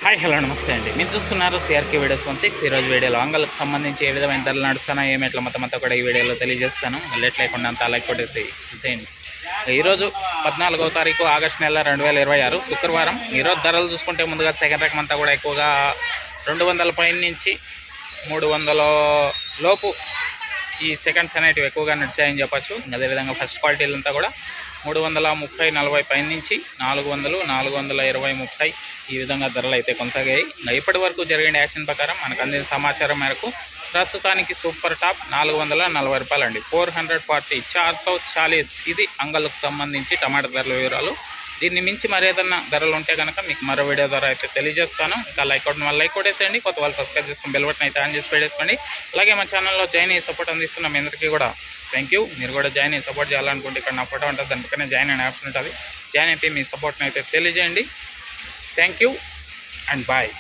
Hi hello నమస్తే అండి. మీరు చూస్తున్నారు సిఆర్కే వీడియోస్ 16. ఈరోజు వీడియోలో అంగళ్ళకు సంబంధించి ఏ విధమైన ధరలు నడుస్తున్నాయో ఏమెట్లా మొత్తం కూడా ఈ వీడియోలో తెలియజేస్తాను. లేట్ లేకుండా అంతా లైక్ కొట్టేసి చూసేయండి. ఈరోజు 14వ తారీఖు ఆగస్టు నెల 2026 శుక్రవారం. ఈరోజు ధరలు చూసుకుంటే ముందుగా సెకండ్ రకం అంతా కూడా ఎక్కువగా 200 పైన నుంచి 300 లోపు ఈ సెకండ్స్ అనేటివి ఎక్కువగా నడిచాయని చెప్పచ్చు. అదేవిధంగా ఫస్ట్ క్వాలిటీలంతా కూడా 330, 40 పైన నుంచి 400, 420, 30 ఈ విధంగా ధరలు అయితే కొనసాగాయి. ఇప్పటి వరకు జరిగిన యాక్షన్ ప్రకారం మనకు అందిన సమాచారం మేరకు ప్రస్తుతానికి సూపర్ టాప్ 440 రూపాయలు అండి. 440, 440 ఇది అంగళ్ళకు సంబంధించి టమాటా ధరల వివరాలు. దీన్ని మించి మరేదన్నా ధరలు ఉంటే కనుక మీకు మరో వీడియో ద్వారా అయితే తెలియజేస్తాను. ఇంకా లైక్ కొట్టిన వాళ్ళు లైక్ కొట్టేసేయండి, కొత్త వాళ్ళు సబ్స్క్రైబ్ చేసుకుని బెల్ బటన్ అయితే ఆన్ చేసి పెట్టేసుకోండి. అలాగే మా ఛానల్లో జాయిన్ అయ్యి సపోర్ట్ అందిస్తున్న మీ అందరికీ కూడా థ్యాంక్ యూ. మీరు కూడా జాయిన్ అయ్యి సపోర్ట్ చేయాలనుకుంటే ఇక్కడ నా ఫోటో ఉంటుంది, దాని పక్కనే జాయిన్ అనే ఆప్షన్ ఉంటుంది. జాయిన్ అయితే మీ సపోర్ట్ని అయితే తెలియజేయండి. Thank you and bye.